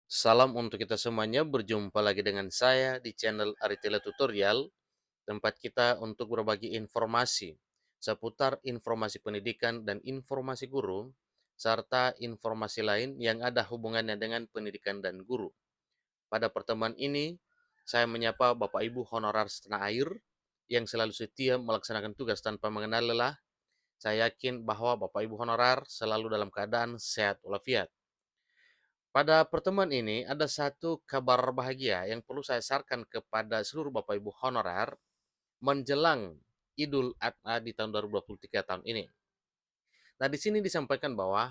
Salam untuk kita semuanya, berjumpa lagi dengan saya di channel Aritele Tutorial, tempat kita untuk berbagi informasi seputar informasi pendidikan dan informasi guru, serta informasi lain yang ada hubungannya dengan pendidikan dan guru. Pada pertemuan ini, saya menyapa Bapak Ibu honorer setanah air yang selalu setia melaksanakan tugas tanpa mengenal lelah. Saya yakin bahwa Bapak Ibu honorer selalu dalam keadaan sehat walafiat. Pada pertemuan ini ada satu kabar bahagia yang perlu saya sarankan kepada seluruh Bapak Ibu honorer menjelang Idul Adha di tahun 2023 tahun ini. Nah, di sini disampaikan bahwa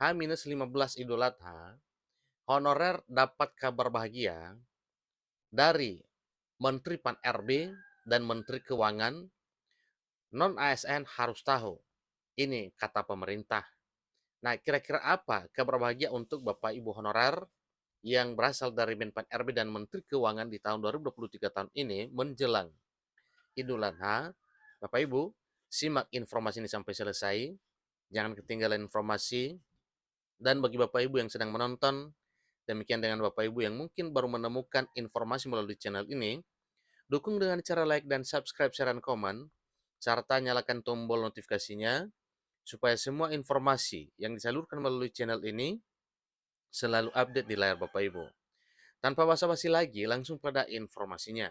H-15 Idul Adha, honorer dapat kabar bahagia dari Menteri Pan-RB dan Menteri Keuangan. Non-ASN harus tahu. Ini kata pemerintah. Nah, kira-kira apa kabar bahagia untuk Bapak Ibu honorer yang berasal dari Menpan RB dan Menteri Keuangan di tahun 2023 tahun ini menjelang Idul Adha? Bapak Ibu, simak informasi ini sampai selesai. Jangan ketinggalan informasi. Dan bagi Bapak Ibu yang sedang menonton, demikian dengan Bapak Ibu yang mungkin baru menemukan informasi melalui channel ini, dukung dengan cara like dan subscribe, share, dan komen, serta nyalakan tombol notifikasinya, supaya semua informasi yang disalurkan melalui channel ini selalu update di layar Bapak Ibu. Tanpa basa-basi lagi, langsung pada informasinya.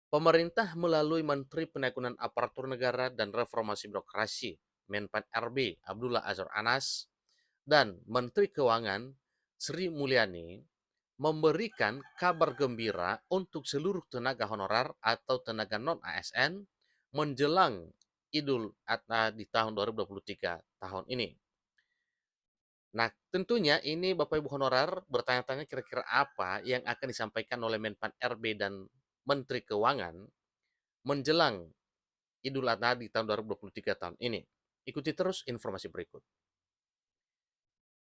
Pemerintah melalui Menteri Penekunan Aparatur Negara dan Reformasi Birokrasi, Menpan RB Abdullah Azwar Anas, dan Menteri Keuangan Sri Mulyani memberikan kabar gembira untuk seluruh tenaga honorer atau tenaga non-ASN menjelang Idul Adha di tahun 2023 tahun ini. Nah, tentunya ini Bapak Ibu honorer bertanya-tanya kira-kira apa yang akan disampaikan oleh Menpan RB dan Menteri Keuangan menjelang Idul Adha di tahun 2023 tahun ini. Ikuti terus informasi berikut.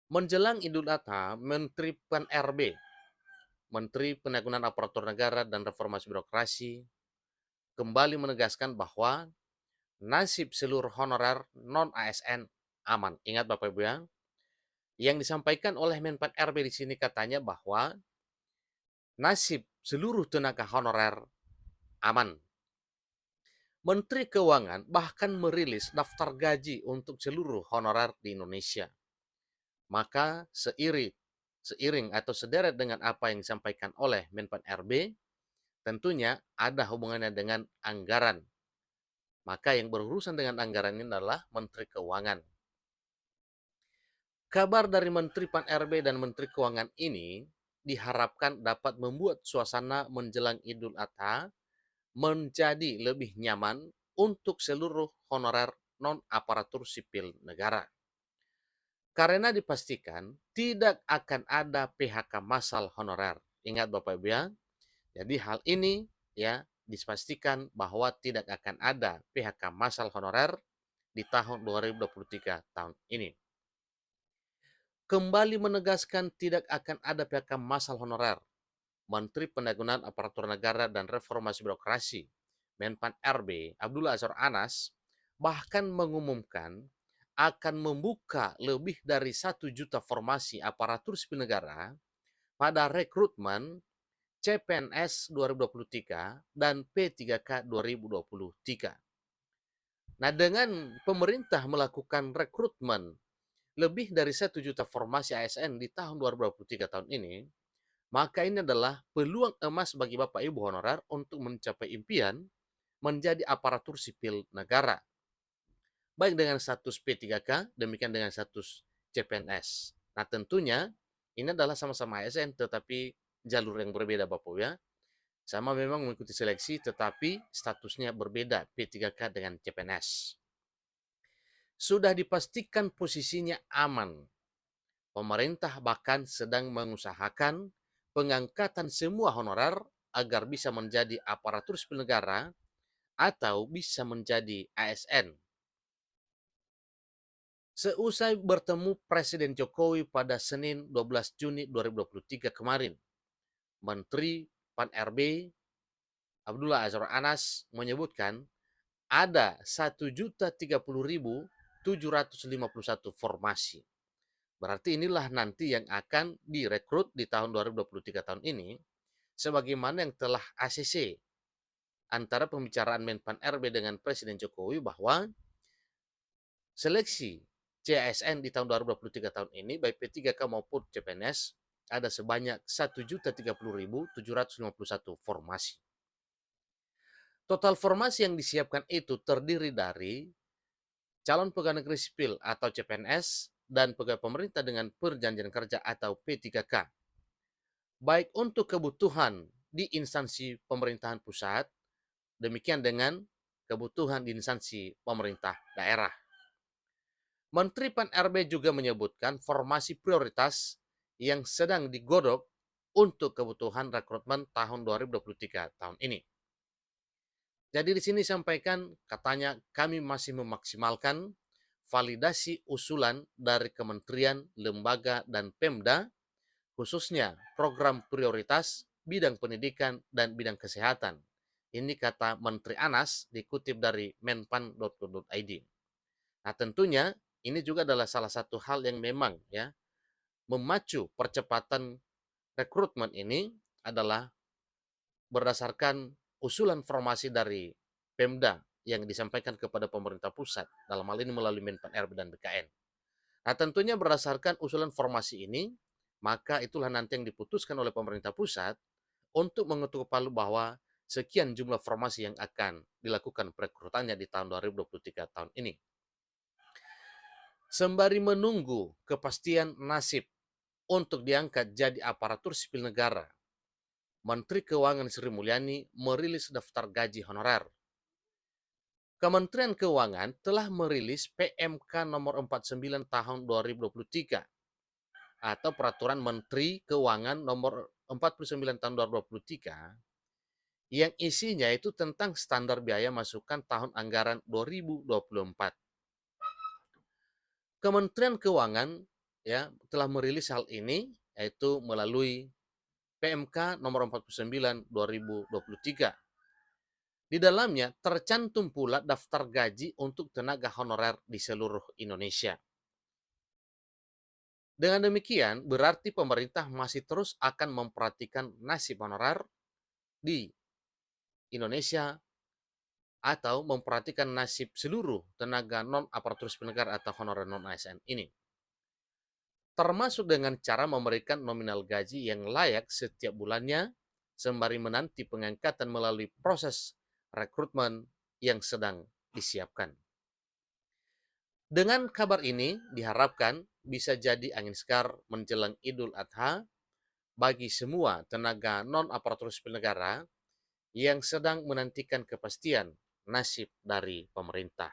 Menjelang Idul Adha, Menteri Pan RB, Menteri Penekunan Aparatur Negara dan Reformasi Birokrasi, kembali menegaskan bahwa nasib seluruh honorer non-ASN aman. Ingat Bapak Ibu ya, yang disampaikan oleh Menpan RB di sini katanya bahwa nasib seluruh tenaga honorer aman. Menteri Keuangan bahkan merilis daftar gaji untuk seluruh honorer di Indonesia. Maka seiring atau sederet dengan apa yang disampaikan oleh Menpan RB, tentunya ada hubungannya dengan anggaran. Maka yang berurusan dengan anggaran ini adalah Menteri Keuangan. Kabar dari Menteri Pan RB dan Menteri Keuangan ini diharapkan dapat membuat suasana menjelang Idul Adha menjadi lebih nyaman untuk seluruh honorer non-aparatur sipil negara. Karena dipastikan tidak akan ada PHK massal honorer. Ingat Bapak Ibu ya. Jadi hal ini ya dipastikan bahwa tidak akan ada PHK massal honorer di tahun 2023 tahun ini. Kembali menegaskan tidak akan ada PHK massal honorer. Menteri Penekunan Aparatur Negara dan Reformasi Birokrasi, Menpan RB, Abdullah Azwar Anas, bahkan mengumumkan akan membuka lebih dari 1 juta formasi aparatur sipil negara pada rekrutmen CPNS 2023 dan P3K 2023. Nah, dengan pemerintah melakukan rekrutmen lebih dari 1 juta formasi ASN di tahun 2023 tahun ini, maka ini adalah peluang emas bagi Bapak Ibu honorer untuk mencapai impian menjadi aparatur sipil negara. Baik dengan status P3K, demikian dengan status CPNS. Nah tentunya ini adalah sama-sama ASN tetapi jalur yang berbeda Bapak Ibu ya. Sama memang mengikuti seleksi tetapi statusnya berbeda P3K dengan CPNS. Sudah dipastikan posisinya aman. Pemerintah bahkan sedang mengusahakan pengangkatan semua honorer agar bisa menjadi aparatur sipil negara atau bisa menjadi ASN. Seusai bertemu Presiden Jokowi pada Senin 12 Juni 2023 kemarin, Menteri Pan RB Abdullah Azwar Anas menyebutkan ada 1.030.751 formasi Berarti inilah nanti yang akan direkrut di tahun 2023 tahun ini, sebagaimana yang telah ACC antara pembicaraan Menpan RB dengan Presiden Jokowi bahwa seleksi CASN di tahun 2023 tahun ini, baik P3K maupun CPNS, ada sebanyak 1.030.751 formasi. Total formasi yang disiapkan itu terdiri dari calon pegawai negeri sipil atau CPNS dan pegawai pemerintah dengan perjanjian kerja atau P3K. Baik untuk kebutuhan di instansi pemerintahan pusat, demikian dengan kebutuhan di instansi pemerintah daerah. Menteri Pan-RB juga menyebutkan formasi prioritas yang sedang digodok untuk kebutuhan rekrutmen tahun 2023 tahun ini. Jadi di sini sampaikan katanya kami masih memaksimalkan validasi usulan dari kementerian, lembaga, dan Pemda, khususnya program prioritas bidang pendidikan dan bidang kesehatan. Ini kata Menteri Anas dikutip dari menpan.go.id. Nah tentunya ini juga adalah salah satu hal yang memang ya memacu percepatan rekrutmen ini adalah berdasarkan usulan formasi dari Pemda yang disampaikan kepada pemerintah pusat, dalam hal ini melalui Menpan RB dan BKN. Nah tentunya berdasarkan usulan formasi ini, maka itulah nanti yang diputuskan oleh pemerintah pusat untuk mengetuk palu bahwa sekian jumlah formasi yang akan dilakukan perekrutannya di tahun 2023 tahun ini. Sembari menunggu kepastian nasib untuk diangkat jadi aparatur sipil negara, Menteri Keuangan Sri Mulyani merilis daftar gaji honorer. Kementerian Keuangan telah merilis PMK nomor 49 tahun 2023 atau Peraturan Menteri Keuangan nomor 49 tahun 2023 yang isinya itu tentang standar biaya masukan tahun anggaran 2024. Kementerian Keuangan ya telah merilis hal ini yaitu melalui PMK nomor 49 2023. Di dalamnya tercantum pula daftar gaji untuk tenaga honorer di seluruh Indonesia. Dengan demikian, berarti pemerintah masih terus akan memperhatikan nasib honorer di Indonesia atau memperhatikan nasib seluruh tenaga non-aparatur sipil negara atau honorer non-ASN ini. Termasuk dengan cara memberikan nominal gaji yang layak setiap bulannya, sembari menanti pengangkatan melalui proses rekrutmen yang sedang disiapkan. Dengan kabar ini diharapkan bisa jadi angin segar menjelang Idul Adha bagi semua tenaga non-aparatur sipil negara yang sedang menantikan kepastian nasib dari pemerintah.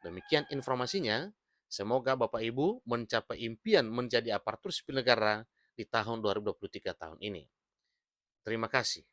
Demikian informasinya. Semoga Bapak Ibu mencapai impian menjadi aparatur sipil negara di tahun 2023 tahun ini. Terima kasih.